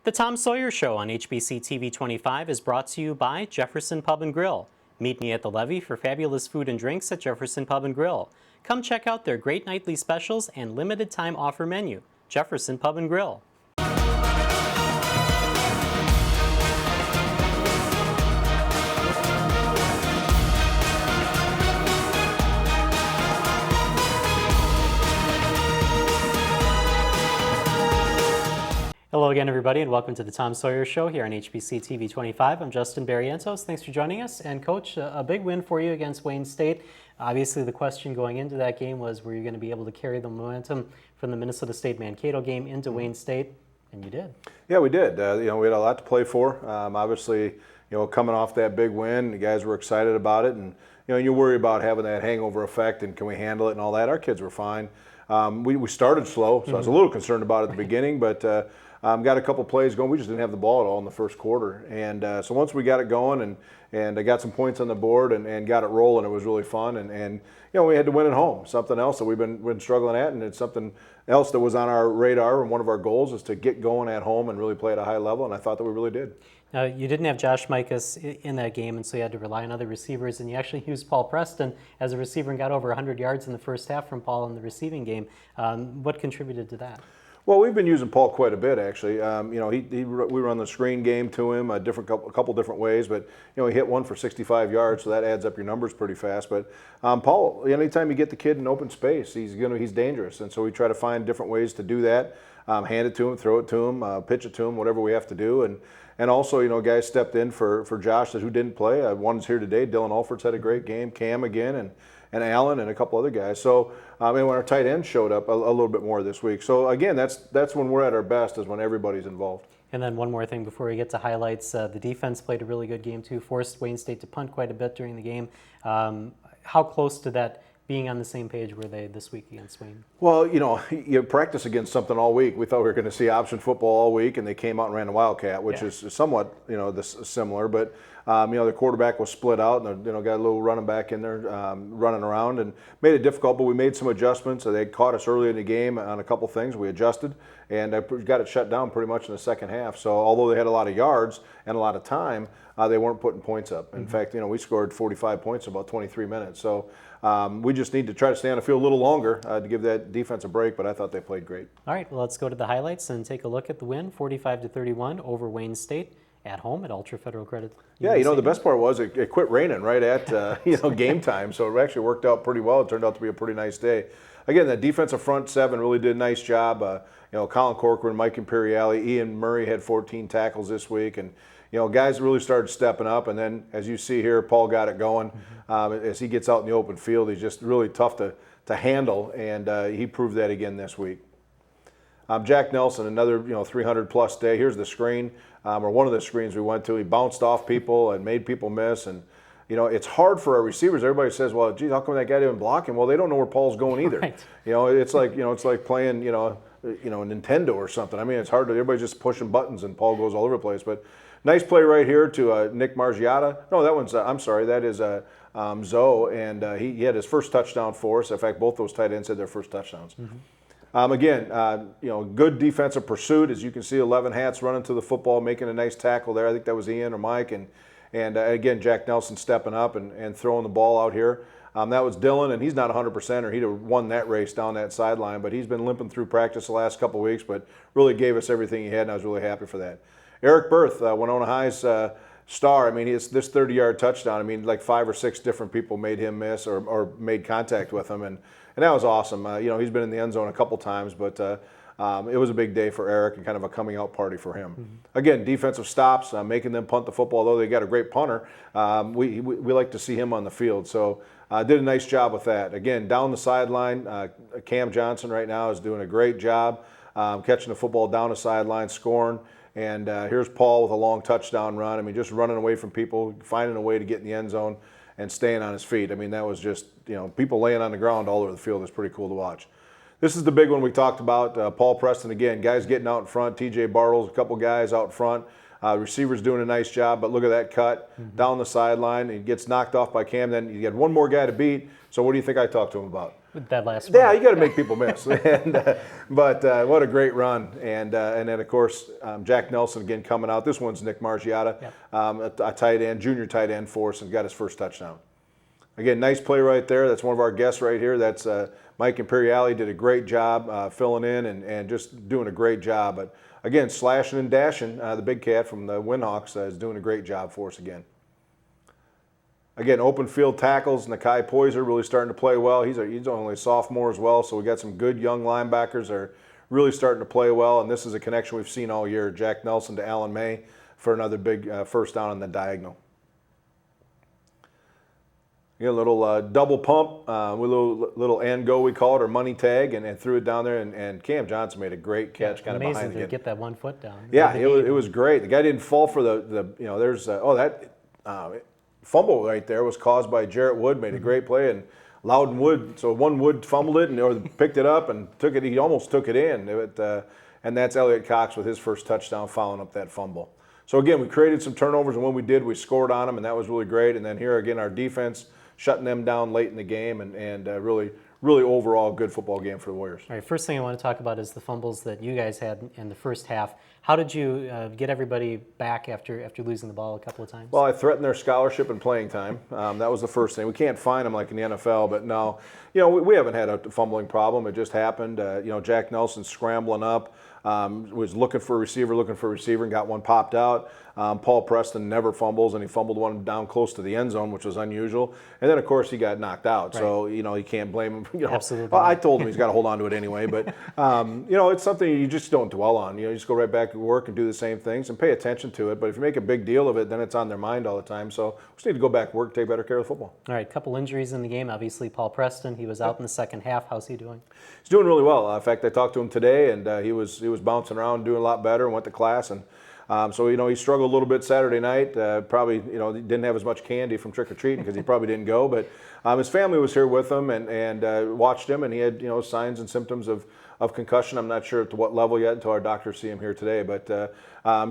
The Tom Sawyer Show on HBC TV 25 is brought to you by Jefferson Pub and Grill. Meet me at the levee for fabulous food and drinks at Jefferson Pub and Grill. Come check out their great nightly specials and limited time offer menu. Jefferson Pub and Grill. Hello again, everybody, and welcome to the Tom Sawyer Show here on HBC TV 25. I'm Justin Barrientos. Thanks for joining us. And Coach, a big win for you against Wayne State. Obviously, the question going into that game was, were you going to be able to carry the momentum from the Minnesota State Mankato game into Wayne State? And you did. Yeah, we did. We had a lot to play for. Obviously, coming off that big win, the guys were excited about it, and you worry about having that hangover effect and can we handle it and all that. Our kids were fine. We started slow, so I was a little concerned about it at the beginning, but got a couple plays going. We just didn't have the ball at all in the first quarter. And so once we got it going and I got some points on the board and got it rolling, it was really fun. And we had to win at home, something else that we've been struggling at. And it's something else that was on our radar. And one of our goals is to get going at home and really play at a high level. And I thought that we really did. Now, you didn't have Josh Mikas in that game, and so you had to rely on other receivers. And you actually used Paul Preston as a receiver and got over 100 yards in the first half from Paul in the receiving game. What contributed to that? Well, we've been using Paul quite a bit, actually. We run the screen game to him a couple different ways, but he hit one for 65 yards, so that adds up your numbers pretty fast. But Paul, anytime you get the kid in open space, he's dangerous, and so we try to find different ways to do that. Hand it to him, throw it to him, pitch it to him, whatever we have to do, and also guys stepped in for Josh who didn't play. One's here today. Dylan Alford's had a great game. Cam again, and Allen and a couple other guys. So when our tight end showed up a little bit more this week. So again, that's when we're at our best, is when everybody's involved. And then one more thing before we get to highlights. The defense played a really good game too, forced Wayne State to punt quite a bit during the game. How close to that being on the same page were they this week against Wayne? Well, you practice against something all week. We thought we were going to see option football all week, and they came out and ran a Wildcat, which is somewhat, similar. But, the quarterback was split out, and, got a little running back in there running around and made it difficult, but we made some adjustments. They caught us early in the game on a couple things. We adjusted, and got it shut down pretty much in the second half. So although they had a lot of yards and a lot of time, they weren't putting points up. In fact, we scored 45 points in about 23 minutes. So we just need to try to stay on the field a little longer to give that defense a break, but I thought they played great. All right, well, let's go to the highlights and take a look at the win, 45-31 over Wayne State at home at Ultra Federal Credit. Yeah, the best part was it quit raining right at game time, so it actually worked out pretty well. It turned out to be a pretty nice day. Again, the defensive front seven really did a nice job. Colin Corcoran, Mike Imperiale, Ian Murray had 14 tackles this week, and guys really started stepping up. And then, as you see here, Paul got it going. As he gets out in the open field, he's just really tough to handle, and he proved that again this week. Jack Nelson, another 300-plus day. Here's the screen, or one of the screens we went to. He bounced off people and made people miss, and it's hard for our receivers. Everybody says, "Well, geez, how come that guy didn't block him?" Well, they don't know where Paul's going either. Right. It's like playing Nintendo or something. I mean, it's hard to. Everybody's just pushing buttons, and Paul goes all over the place. But nice play right here to Nick Margiata. No, that one's. I'm sorry, that is Zoe, and he had his first touchdown for us. In fact, both those tight ends had their first touchdowns. Again, good defensive pursuit. As you can see, 11 hats running to the football, making a nice tackle there. I think that was Ian or Mike. And again, Jack Nelson stepping up and throwing the ball out here. That was Dylan, and he's not 100%, or he'd have won that race down that sideline. But he's been limping through practice the last couple of weeks, but really gave us everything he had, and I was really happy for that. Eric Berth, Winona High's star. I mean, it's this 30-yard touchdown. I mean, like 5 or 6 different people made him miss or made contact with him, and that was awesome. He's been in the end zone a couple times, but it was a big day for Eric and kind of a coming out party for him. Again, defensive stops, making them punt the football. Although they got a great punter, we like to see him on the field. So did a nice job with that. Again, down the sideline, Cam Johnson right now is doing a great job catching the football down the sideline, scoring. And here's Paul with a long touchdown run. I mean, just running away from people, finding a way to get in the end zone and staying on his feet. I mean, that was just, people laying on the ground all over the field is pretty cool to watch. This is the big one we talked about. Paul Preston again, guys getting out in front. TJ Bartles, a couple guys out front. Receivers doing a nice job, but look at that cut down the sideline. He gets knocked off by Cam. Then you get one more guy to beat. So what do you think I talked to him about? with that last Yeah, run. you got to make people miss. But what a great run. And then, of course, Jack Nelson again coming out. This one's Nick Margiotta, a tight end, junior tight end for us, and got his first touchdown. Again, nice play right there. That's one of our guests right here. That's Mike Imperiali did a great job filling in and just doing a great job. But again, slashing and dashing, the big cat from the Windhawks is doing a great job for us again. Again, open field tackles, Nakai Poyser really starting to play well. He's only a sophomore as well, so we got some good young linebackers that are really starting to play well, and this is a connection we've seen all year. Jack Nelson to Alan May for another big first down on the diagonal. A little double pump with a little and go, we call it, or money tag, and threw it down there, and Cam Johnson made a great catch kind of behind Amazing to get that 1 foot down. Yeah, it was great. The guy didn't fall for there's fumble right there was caused by Jarrett Wood, made a great play, and Loudon Wood, so one Wood fumbled it or picked it up and took it. He almost took it in, and that's Elliott Cox with his first touchdown following up that fumble. So again, we created some turnovers, and when we did, we scored on them, and that was really great. And then here again, our defense shutting them down late in the game, and really overall good football game for the Warriors. All right, first thing I want to talk about is the fumbles that you guys had in the first half. How did you get everybody back after losing the ball a couple of times? Well, I threatened their scholarship and playing time. That was the first thing. We can't find them like in the NFL, but no, we haven't had a fumbling problem. It just happened. Jack Nelson scrambling up, was looking for a receiver, and got one popped out. Paul Preston never fumbles, and he fumbled one down close to the end zone, which was unusual. And then, of course, he got knocked out. Right. So, you can't blame him. Absolutely. Well, I told him he's got to hold on to it anyway. But, it's something you just don't dwell on. You just go right back to work and do the same things and pay attention to it. But if you make a big deal of it, then it's on their mind all the time. So we just need to go back to work, take better care of the football. All right, a couple injuries in the game. Obviously, Paul Preston, he was out in the second half. How's he doing? He's doing really well. In fact, I talked to him today, and he was bouncing around, doing a lot better, and went to class. And so he struggled a little bit Saturday night. Probably didn't have as much candy from trick or treating because he probably didn't go. But his family was here with him and watched him, and he had signs and symptoms of concussion. I'm not sure to what level yet until our doctors see him here today. But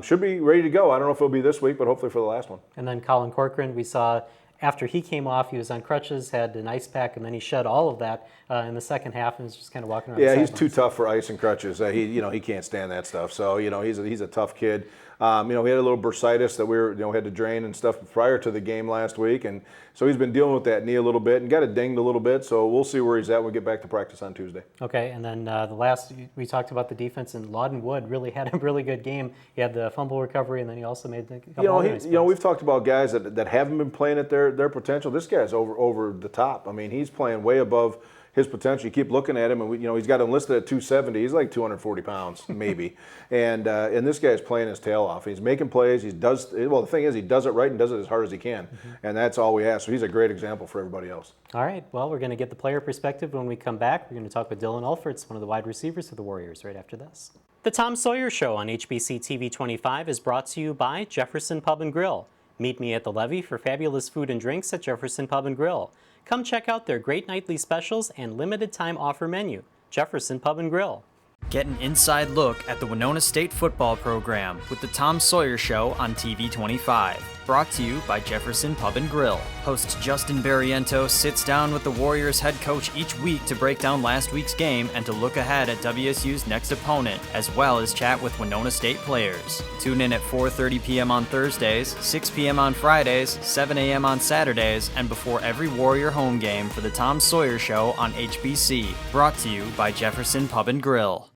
should be ready to go. I don't know if it'll be this week, but hopefully for the last one. And then Colin Corcoran, we saw after he came off, he was on crutches, had an ice pack, and then he shed all of that in the second half and was just kind of walking around. Yeah, he's too tough for ice and crutches. He can't stand that stuff. So he's a tough kid. We had a little bursitis that we had to drain and stuff prior to the game last week, and so he's been dealing with that knee a little bit and got it dinged a little bit. So we'll see where he's at when we get back to practice on Tuesday. Okay, and then the last we talked about the defense, and Loudon Wood really had a really good game. He had the fumble recovery, and then he also made a couple other nice plays. We've talked about guys that haven't been playing at their potential. This guy's over the top. I mean, he's playing way above his potential. You keep looking at him, and he's got him listed at 270. He's like 240 pounds, maybe. and this guy's playing his tail off. He's making plays. The thing is, he does it right and does it as hard as he can, and that's all we ask. So he's a great example for everybody else. All right. Well, we're going to get the player perspective when we come back. We're going to talk with Dylan Ulfertz, one of the wide receivers for the Warriors, right after this. The Tom Sawyer Show on HBC TV 25 is brought to you by Jefferson Pub and Grill. Meet me at the levee for fabulous food and drinks at Jefferson Pub and Grill. Come check out their great nightly specials and limited time offer menu. Jefferson Pub and Grill. Get an inside look at the Winona State football program with the Tom Sawyer Show on TV 25. Brought to you by Jefferson Pub and Grill. Host Justin Barrientos sits down with the Warriors head coach each week to break down last week's game and to look ahead at WSU's next opponent, as well as chat with Winona State players. Tune in at 4:30 p.m. on Thursdays, 6 p.m. on Fridays, 7 a.m. on Saturdays, and before every Warrior home game for the Tom Sawyer Show on HBC. Brought to you by Jefferson Pub and Grill.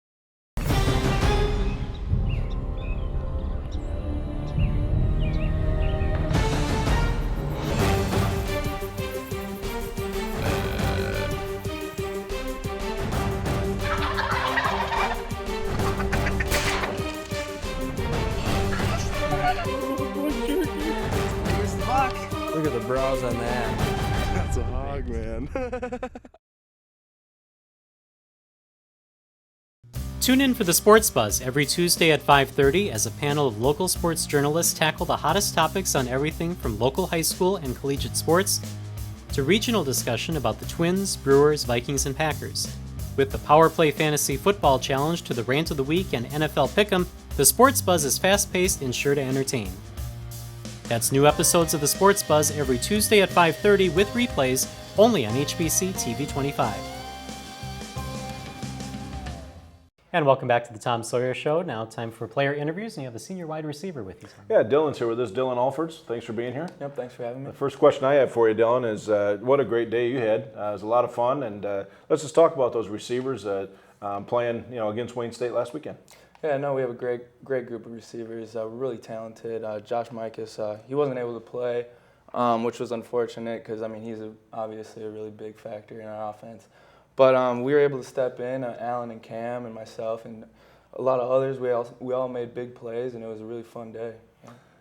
Look at the brows on that. That's a hog, man. Tune in for the Sports Buzz every Tuesday at 5:30 as a panel of local sports journalists tackle the hottest topics on everything from local high school and collegiate sports to regional discussion about the Twins, Brewers, Vikings, and Packers. With the Power Play Fantasy Football Challenge to the Rant of the Week and NFL Pick'em, the Sports Buzz is fast-paced and sure to entertain. That's new episodes of the Sports Buzz every Tuesday at 5:30 with replays only on HBC TV 25. And welcome back to the Tom Sawyer Show. Now time for player interviews, and you have a senior wide receiver with you, Tom. Yeah, Dylan's here with us. Dylan Alfords, thanks for being here. Yep, thanks for having me. The first question I have for you, Dylan, is what a great day you had. It was a lot of fun, and let's just talk about those receivers playing, against Wayne State last weekend. Yeah, no, we have a great group of receivers. We're really talented. Josh Mikas, he wasn't able to play, which was unfortunate because, he's obviously a really big factor in our offense. But we were able to step in, Alan and Cam and myself and a lot of others. We all made big plays, and it was a really fun day.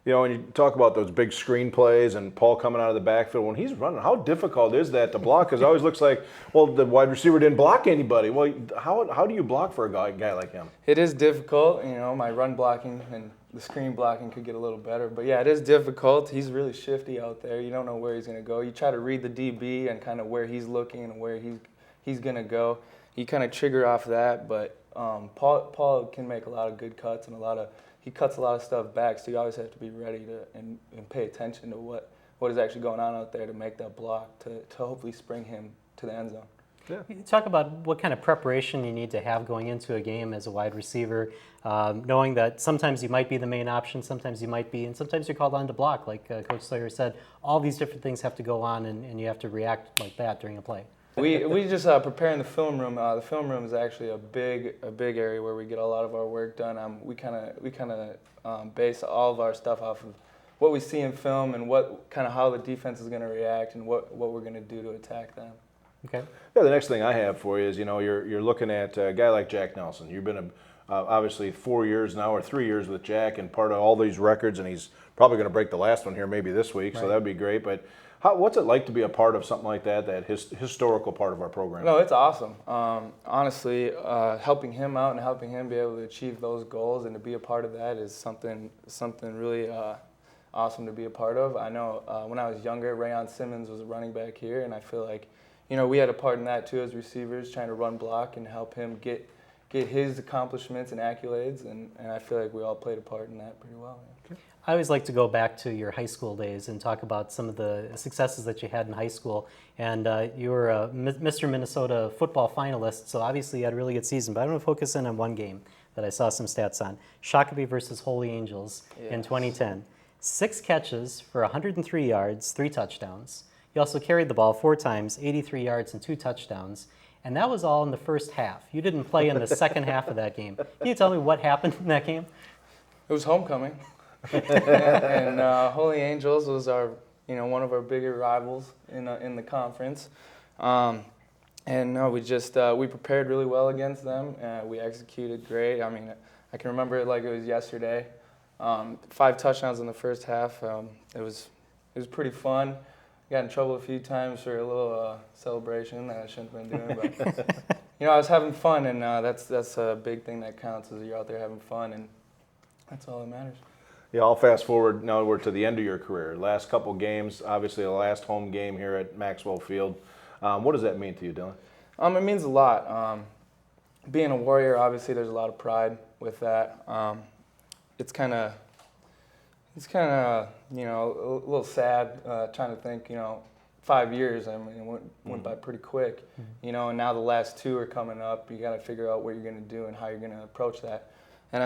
Yeah. When you talk about those big screen plays and Paul coming out of the backfield, when he's running, how difficult is that to block? Because it always looks like, well, the wide receiver didn't block anybody. Well, how do you block for a guy like him? It is difficult. My run blocking and the screen blocking could get a little better. But, yeah, it is difficult. He's really shifty out there. You don't know where he's going to go. You try to read the DB and kind of where he's looking and where he's going to go. You kind of trigger off that. But Paul can make a lot of good cuts and he cuts a lot of stuff back, so you always have to be ready to and pay attention to what is actually going on out there to make that block to hopefully spring him to the end zone. Yeah. You talk about what kind of preparation you need to have going into a game as a wide receiver, knowing that sometimes you might be the main option, sometimes you might be, and sometimes you're called on to block, like Coach Sawyer said. All these different things have to go on, and you have to react like that during a play. We just prepare in the film room. The film room is actually a big area where we get a lot of our work done. We kind of base all of our stuff off of what we see in film and how the defense is going to react and what we're going to do to attack them. Okay. Yeah, the next thing I have for you is you're looking at a guy like Jack Nelson. You've been obviously 4 years now or 3 years with Jack and part of all these records, and he's probably going to break the last one here maybe this week. Right. So that'd be great. But what's it like to be a part of something like that historical part of our program? No, it's awesome. Honestly, helping him out and helping him be able to achieve those goals and to be a part of that is something really awesome to be a part of. I know when I was younger, Rayon Simmons was a running back here, and I feel like we had a part in that too as receivers, trying to run block and help him get his accomplishments and accolades, and I feel like we all played a part in that pretty well. Yeah. I always like to go back to your high school days and talk about some of the successes that you had in high school. And you were a Mr. Minnesota football finalist, so obviously you had a really good season. But I want to focus in on one game that I saw some stats on. Shakopee versus Holy Angels in 2010. 6 catches for 103 yards, 3 touchdowns. You also carried the ball 4 times, 83 yards and 2 touchdowns. And that was all in the first half. You didn't play in the second half of that game. Can you tell me what happened in that game? It was homecoming. and Holy Angels was our, one of our bigger rivals in the conference, and no, we prepared really well against them. We executed great. I can remember it like it was yesterday. 5 touchdowns in the first half. It was pretty fun. Got in trouble a few times for a little celebration that I shouldn't have been doing, but I was having fun, and that's a big thing that counts is you're out there having fun, and that's all that matters. Yeah, I'll fast forward. Now we're to the end of your career. Last couple games, obviously the last home game here at Maxwell Field. What does that mean to you, Dylan? It means a lot. Being a Warrior, obviously, there's a lot of pride with that. It's kind of a little sad trying to think. 5 years. It went by pretty quick. And now the last 2 are coming up. You got to figure out what you're going to do and how you're going to approach that. And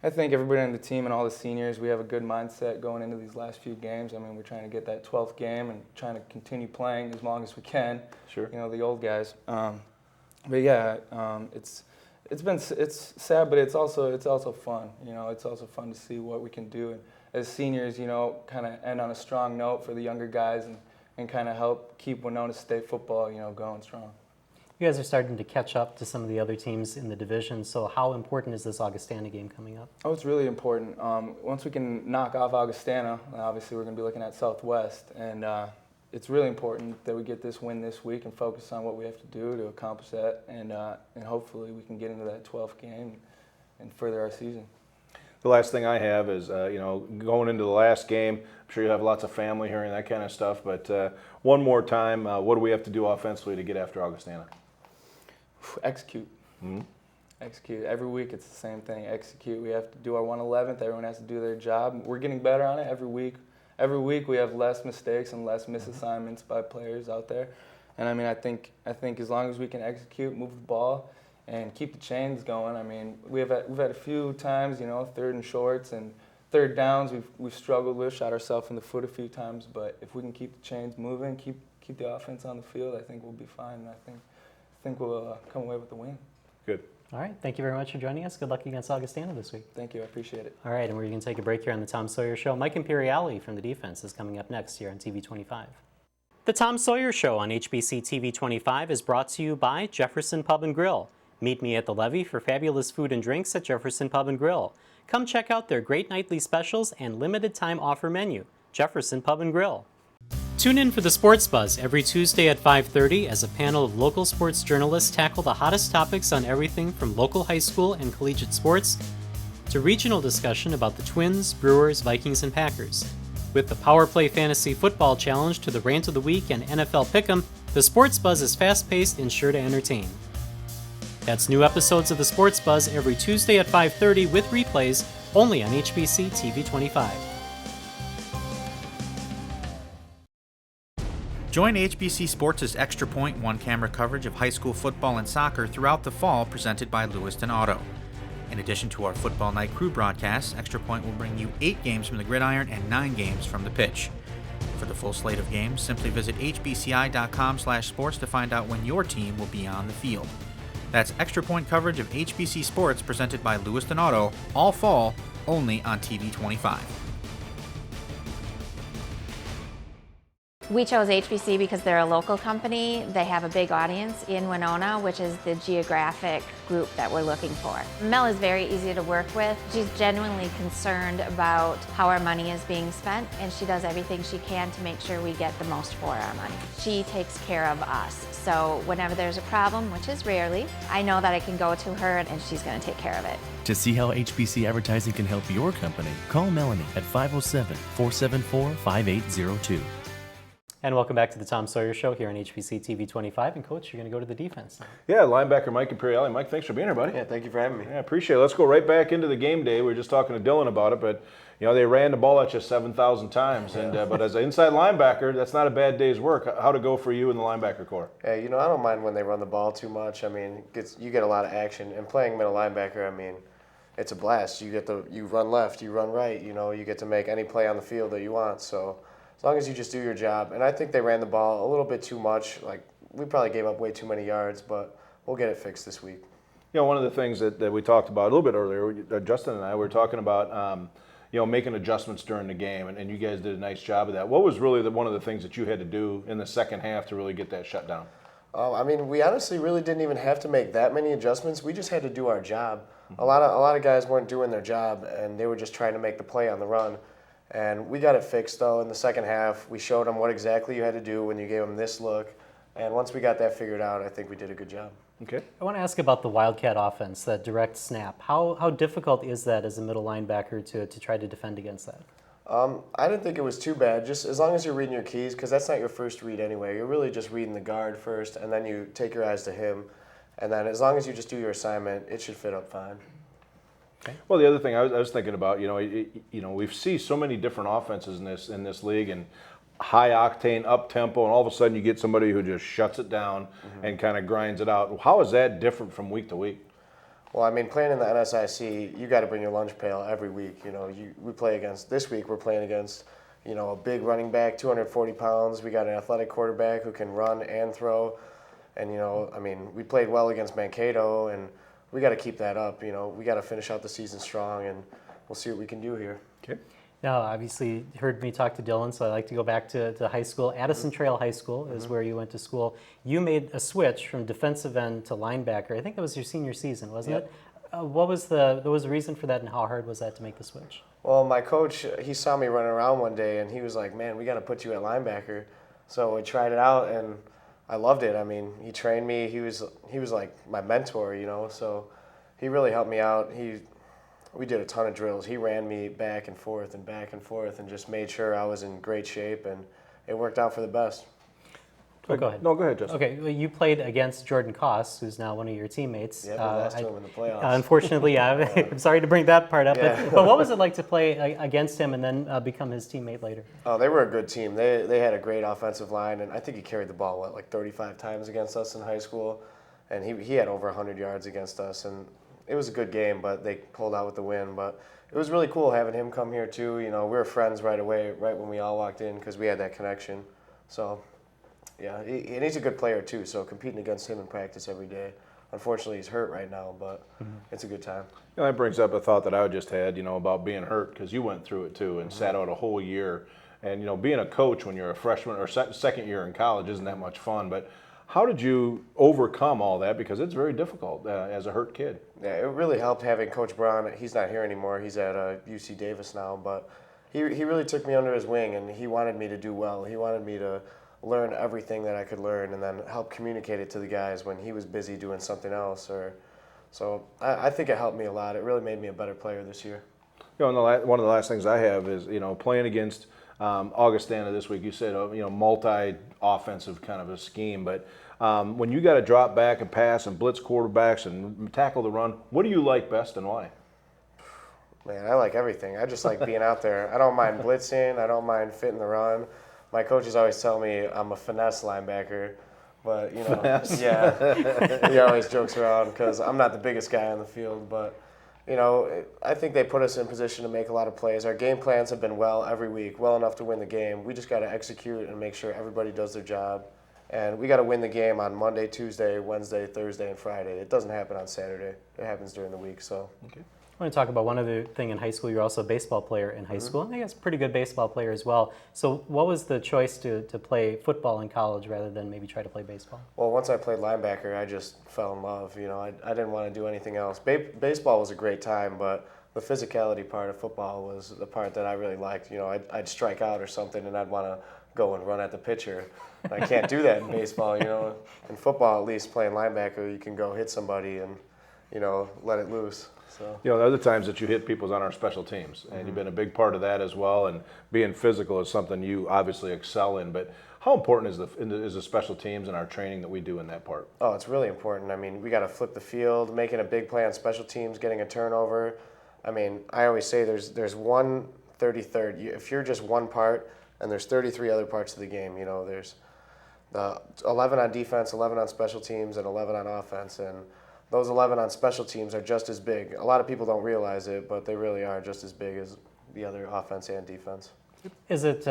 I think everybody on the team and all the seniors, we have a good mindset going into these last few games. We're trying to get that 12th game and trying to continue playing as long as we can. Sure. The old guys. But yeah, it's sad, but it's also fun. It's also fun to see what we can do. And as seniors, kind of end on a strong note for the younger guys and kind of help keep Winona State football, going strong. You guys are starting to catch up to some of the other teams in the division, so how important is this Augustana game coming up? Oh, it's really important. Once we can knock off Augustana, obviously we're going to be looking at Southwest, and it's really important that we get this win this week and focus on what we have to do to accomplish that, and hopefully we can get into that 12th game and further our season. The last thing I have is, going into the last game, I'm sure you have lots of family here and that kind of stuff, but one more time, what do we have to do offensively to get after Augustana? Execute. Mm-hmm. Execute. Every week it's the same thing. Execute. We have to do our 111th. Everyone has to do their job. We're getting better on it every week. Every week we have less mistakes and less misassignments by players out there. And I think as long as we can execute, move the ball, and keep the chains going. I mean, we've had a few times, you know, third and shorts and third downs we've struggled with, shot ourselves in the foot a few times. But if we can keep the chains moving, keep the offense on the field, I think we'll be fine. And I think we'll come away with the win. Good. All right, thank you very much for joining us. Good luck against Augustana this week. Thank you, I appreciate it. All right, and we're going to take a break here on the Tom Sawyer Show. Mike Imperiale from the defense is coming up next here on TV 25. The Tom Sawyer Show on HBC TV 25 is brought to you by Jefferson Pub and Grill. Meet me at the levee for fabulous food and drinks at Jefferson Pub and Grill. Come check out their great nightly specials and limited time offer menu. Jefferson Pub and Grill. Tune in for the Sports Buzz every Tuesday at 5:30 as a panel of local sports journalists tackle the hottest topics on everything from local high school and collegiate sports to regional discussion about the Twins, Brewers, Vikings, and Packers. With the Power Play Fantasy Football Challenge to the Rant of the Week and NFL Pick'em, the Sports Buzz is fast-paced and sure to entertain. That's new episodes of the Sports Buzz every Tuesday at 5:30 with replays only on HBC TV 25. Join HBC Sports' Extra Point one-camera coverage of high school football and soccer throughout the fall, presented by Lewiston Auto. In addition to our Football Night Crew broadcasts, Extra Point will bring you 8 games from the gridiron and 9 games from the pitch. For the full slate of games, simply visit hbci.com/sports to find out when your team will be on the field. That's Extra Point coverage of HBC Sports presented by Lewiston Auto, all fall, only on TV 25. We chose HBC because they're a local company. They have a big audience in Winona, which is the geographic group that we're looking for. Mel is very easy to work with. She's genuinely concerned about how our money is being spent, and she does everything she can to make sure we get the most for our money. She takes care of us. So whenever there's a problem, which is rarely, I know that I can go to her and she's going to take care of it. To see how HBC advertising can help your company, call Melanie at 507-474-5802. And welcome back to the Tom Sawyer Show here on HBC TV 25. And Coach, you're going to go to the defense now. Yeah, linebacker Mike Imperiale. Mike, thanks for being here, buddy. Yeah, thank you for having me. Yeah, appreciate it. Let's go right back into the game day. We were just talking to Dylan about it, but you know they ran the ball at you 7,000 times. And but as an inside linebacker, that's not a bad day's work. How'd it go for you in the linebacker corps? Yeah, you know, I don't mind when they run the ball too much. I mean, you get a lot of action. And playing middle linebacker, I mean, it's a blast. You run left, you run right. You know, you get to make any play on the field that you want. So as long as you just do your job. And I think they ran the ball a little bit too much. Like, we probably gave up way too many yards, but we'll get it fixed this week. You know, one of the things that we talked about a little bit earlier, Justin and I were talking about, you know, making adjustments during the game, and you guys did a nice job of that. What was really one of the things that you had to do in the second half to really get that shut down? I mean, we honestly really didn't even have to make that many adjustments. We just had to do our job. A lot of guys weren't doing their job, and they were just trying to make the play on the run. And we got it fixed, though, in the second half. We showed them what exactly you had to do when you gave them this look. And once we got that figured out, I think we did a good job. Okay. I want to ask about the Wildcat offense, that direct snap. How difficult is that as a middle linebacker to try to defend against that? I didn't think it was too bad, just as long as you're reading your keys, because that's not your first read anyway. You're really just reading the guard first, and then you take your eyes to him. And then as long as you just do your assignment, it should fit up fine. Okay. Well, the other thing I was thinking about, we see so many different offenses in this league, and high octane, up tempo, and all of a sudden you get somebody who just shuts it down and kind of grinds it out. How is that different from week to week? Well, I mean, playing in the NSIC, you got to bring your lunch pail every week. You know, this week we're playing against, you know, a big running back, 240 pounds. We got an athletic quarterback who can run and throw. And, you know, I mean, we played well against Mankato, and we got to keep that up. You know, we got to finish out the season strong, and we'll see what we can do here. Okay. Now, obviously, you heard me talk to Dylan, so I'd like to go back to high school. Addison Trail High School is where you went to school. You made a switch from defensive end to linebacker. I think that was your senior season, wasn't it? What was the reason for that, and how hard was that to make the switch? Well, my coach, he saw me running around one day, and he was like, man, we got to put you at linebacker. So I tried it out, and I loved it. I mean, he trained me. He was like my mentor, you know, so he really helped me out. We did a ton of drills. He ran me back and forth and just made sure I was in great shape, and it worked out for the best. Oh, go ahead. No, go ahead, Justin. Okay, well, you played against Jordan Koss, who's now one of your teammates. Yeah, we lost to him in the playoffs. Unfortunately, I'm sorry to bring that part up, Yeah. but what was it like to play against him and then become his teammate later? Oh, they were a good team. They had a great offensive line, and I think he carried the ball, like 35 times against us in high school. and he had over 100 yards against us, and it was a good game, but they pulled out with the win. But it was really cool having him come here too. You know, we were friends right away, right when we all walked in, because we had that connection. So, yeah, and he's a good player too. So competing against him in practice every day. Unfortunately, he's hurt right now, but it's a good time. You know, that brings up a thought that I just had, you know, about being hurt, because you went through it too and sat out a whole year. And, you know, being a coach when you're a freshman or second year in college isn't that much fun. But how did you overcome all that? Because it's very difficult as a hurt kid. Yeah, it really helped having Coach Braun. He's not here anymore. He's at UC Davis now. But he really took me under his wing, and he wanted me to do well. He wanted me to learn everything that I could learn and then help communicate it to the guys when he was busy doing something else. So I think it helped me a lot. It really made me a better player this year. You know, and one of the last things I have is, you know, playing against Augustana this week. You said, you know, multi-offensive kind of a scheme, but when you got to drop back and pass and blitz quarterbacks and tackle the run, what do you like best and why? Man, I like everything. I just like being out there. I don't mind blitzing. I don't mind fitting the run. My coaches always tell me I'm a finesse linebacker, but, you know, Finesse. Yeah, he always jokes around because I'm not the biggest guy on the field, but, you know, I think they put us in position to make a lot of plays. Our game plans have been well every week, well enough to win the game. We just got to execute and make sure everybody does their job. And we got to win the game on Monday, Tuesday, Wednesday, Thursday, and Friday. It doesn't happen on Saturday. It happens during the week. So. Okay. I want to talk about one other thing in high school. You're also a baseball player in high school, and I guess a pretty good baseball player as well. So what was the choice to play football in college rather than maybe try to play baseball? Well, once I played linebacker, I just fell in love. You know, I didn't want to do anything else. Baseball was a great time, but the physicality part of football was the part that I really liked. You know, I'd strike out or something, and I'd want to go and run at the pitcher. I can't do that in baseball, you know. In football, at least playing linebacker, you can go hit somebody and, you know, let it loose. So. You know, the other times that you hit people's on our special teams, and you've been a big part of that as well. And being physical is something you obviously excel in. But how important is the special teams and our training that we do in that part? Oh, it's really important. I mean, we got to flip the field, making a big play on special teams, getting a turnover. I mean, I always say there's one 33rd. If you're just one part, and there's 33 other parts of the game. You know, there's 11 on defense, 11 on special teams, and 11 on offense. And those 11 on special teams are just as big. A lot of people don't realize it, but they really are just as big as the other offense and defense. Is it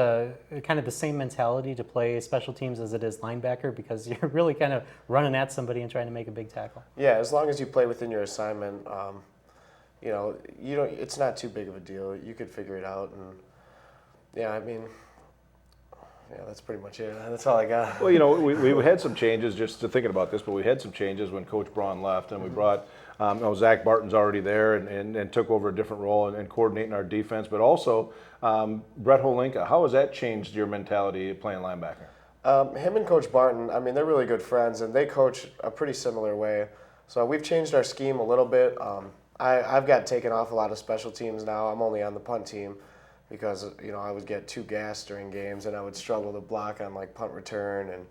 kind of the same mentality to play special teams as it is linebacker, because you're really kind of running at somebody and trying to make a big tackle? Yeah, as long as you play within your assignment, you know, it's not too big of a deal. You could figure it out, and yeah, I mean. Yeah, that's pretty much it. That's all I got. Well, you know, we had some changes, just to thinking about this, but we had some changes when Coach Braun left, and we brought, you know, Zach Barton's already there and took over a different role and coordinating our defense, but also Brett Holinka. How has that changed your mentality playing linebacker? Him and Coach Barton, I mean, they're really good friends, and they coach a pretty similar way. So we've changed our scheme a little bit. I've got taken off a lot of special teams now. I'm only on the punt team, because, you know, I would get too gassed during games and I would struggle to block on like punt return. And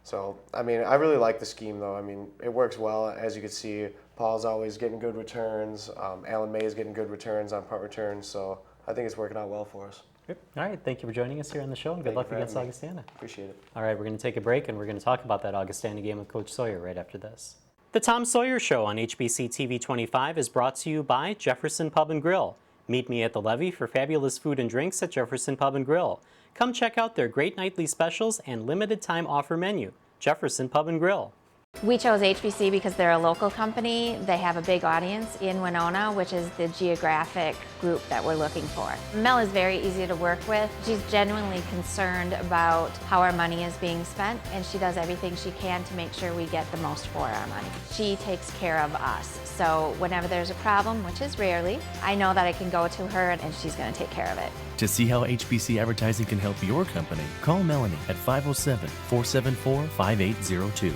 so, I mean, I really like the scheme though. I mean, it works well. As you can see, Paul's always getting good returns. Alan May is getting good returns on punt returns. So I think it's working out well for us. Yep. All right, thank you for joining us here on the show, and good luck against Augustana. Appreciate it. All right, we're going to take a break, and we're going to talk about that Augustana game with Coach Sawyer right after this. The Tom Sawyer Show on HBC TV 25 is brought to you by Jefferson Pub and Grill. Meet me at the levee for fabulous food and drinks at Jefferson Pub and Grill. Come check out their great nightly specials and limited time offer menu. Jefferson Pub and Grill. We chose HBC because they're a local company. They have a big audience in Winona, which is the geographic group that we're looking for. Mel is very easy to work with. She's genuinely concerned about how our money is being spent, and she does everything she can to make sure we get the most for our money. She takes care of us. So whenever there's a problem, which is rarely, I know that I can go to her and she's going to take care of it. To see how HBC Advertising can help your company, call Melanie at 507-474-5802.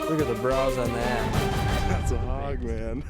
Look at the brows on that. That's a hog, man.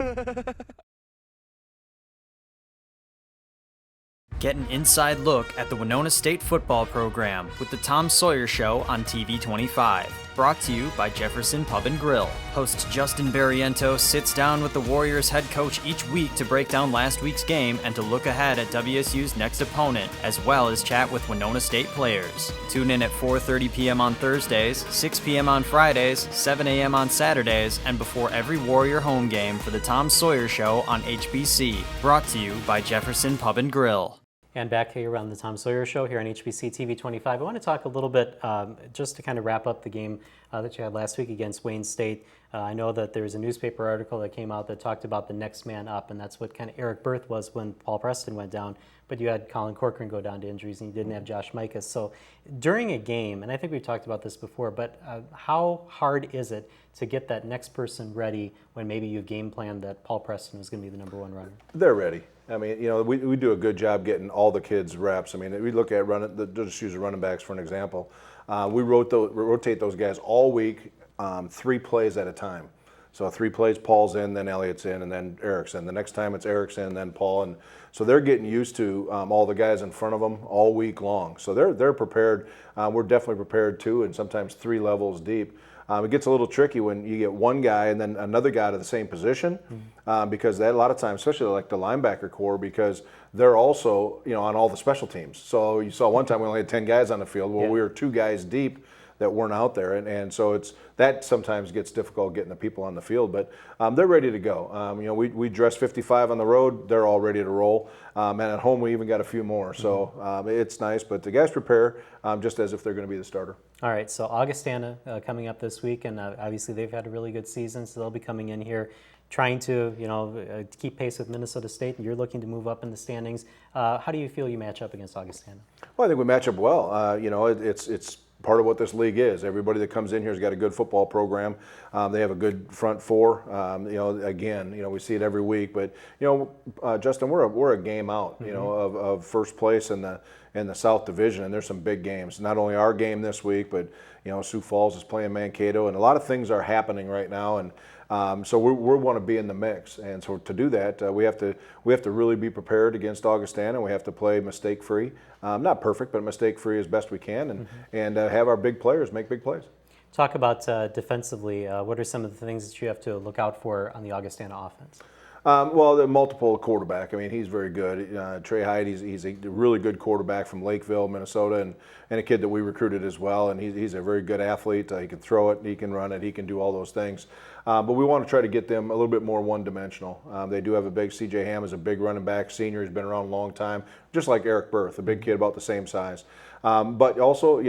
Get an inside look at the Winona State football program with the Tom Sawyer Show on TV 25. Brought to you by Jefferson Pub and Grill. Host Justin Barrientos sits down with the Warriors head coach each week to break down last week's game and to look ahead at WSU's next opponent, as well as chat with Winona State players. Tune in at 4:30 p.m. on Thursdays, 6 p.m. on Fridays, 7 a.m. on Saturdays, and before every Warrior home game for the Tom Sawyer Show on HBC. Brought to you by Jefferson Pub and Grill. And back here on the Tom Sawyer Show here on HBC TV 25, I want to talk a little bit, just to kind of wrap up the game that you had last week against Wayne State. I know that there's a newspaper article that came out that talked about the next man up, and that's what kind of Eric Berth was when Paul Preston went down. But you had Colin Corcoran go down to injuries, and you didn't have Josh Mikas. So during a game, and I think we've talked about this before, but how hard is it to get that next person ready when maybe you game planned that Paul Preston was going to be the #1 runner? They're ready. I mean, we do a good job getting all the kids reps. I mean, we look at just use the running backs for an example. We rotate those guys all week, 3 plays at a time. So 3 plays, Paul's in, then Elliott's in, and then Eric's in. The next time it's Eric's in, then Paul. And so they're getting used to all the guys in front of them all week long. So they're prepared. We're definitely prepared too, and sometimes 3 levels deep. It gets a little tricky when you get one guy and then another guy to the same position, because that a lot of times, especially like the linebacker core, because they're also on all the special teams. So you saw one time we only had 10 guys on the field. Well, we were 2 guys deep that weren't out there, and so that sometimes gets difficult getting the people on the field. But they're ready to go. We dress 55 on the road; they're all ready to roll. And at home, we even got a few more. So it's nice. But the guys prepare just as if they're going to be the starter. All right, so Augustana coming up this week, and obviously they've had a really good season, so they'll be coming in here trying to keep pace with Minnesota State, and you're looking to move up in the standings. How do you feel you match up against Augustana? Well, I think we match up well. It's part of what this league is. Everybody that comes in here has got a good football program. They have a good front four. We see it every week. But Justin, we're a game out, of first place in the South Division, and there's some big games. Not only our game this week, but Sioux Falls is playing Mankato, and a lot of things are happening right now. And so we want to be in the mix, and so to do that, we have to really be prepared against Augustana. We have to play mistake-free, not perfect, but mistake-free as best we can, and have our big players make big plays. Talk about defensively. What are some of the things that you have to look out for on the Augustana offense? The multiple quarterback. I mean, he's very good. Trey Hyde, he's a really good quarterback from Lakeville, Minnesota, and a kid that we recruited as well. And he's a very good athlete. He can throw it, he can run it, he can do all those things. But we want to try to get them a little bit more one-dimensional. They do have a big, C.J. Ham is a big running back, senior. He's been around a long time, just like Eric Berth, a big kid about the same size. But also,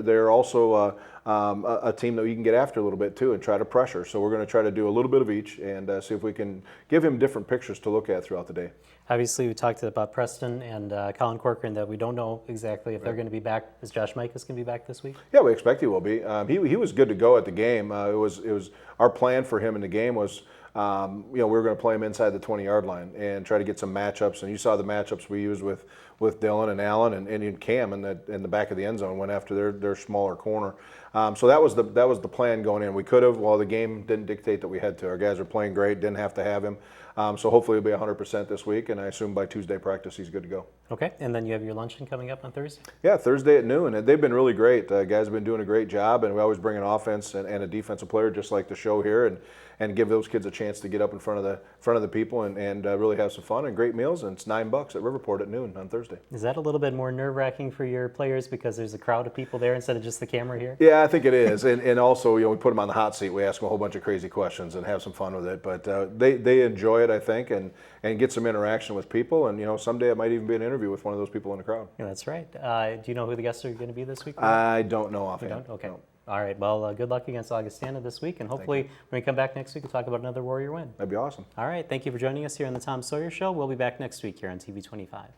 they're also a team that you can get after a little bit too and try to pressure. So we're going to try to do a little bit of each and see if we can give him different pictures to look at throughout the day. Obviously, we talked about Preston and Colin Corcoran that we don't know exactly if they're going to be back. Is Josh Mikas going to be back this week? Yeah, we expect he will be. He was good to go at the game. It was our plan for him in the game was we were going to play him inside the 20-yard line and try to get some matchups. And you saw the matchups we used with Dylan and Allen and Cam in the back of the end zone, went after their smaller corner. So that was the plan going in. We could have. Well, the game didn't dictate that we had to. Our guys were playing great. Didn't have to have him. So hopefully he'll be 100% this week, and I assume by Tuesday practice he's good to go. Okay, and then you have your luncheon coming up on Thursday? Yeah, Thursday at noon, and they've been really great. Guys have been doing a great job, and we always bring an offense and a defensive player just like the show here, and give those kids a chance to get up in front of the people and really have some fun and great meals. And it's $9 at Riverport at noon on Thursday. Is that a little bit more nerve-wracking for your players because there's a crowd of people there instead of just the camera here? Yeah, I think it is, and also we put them on the hot seat. We ask them a whole bunch of crazy questions and have some fun with it. But they enjoy it, I think, and get some interaction with people. And someday it might even be an interview with one of those people in the crowd. Yeah, that's right. Do you know who the guests are going to be this week? I don't know offhand. You don't? Okay. No. All right. Well, good luck against Augustana this week, and hopefully when we come back next week, we'll talk about another Warrior win. That'd be awesome. All right. Thank you for joining us here on the Tom Sawyer Show. We'll be back next week here on TV 25.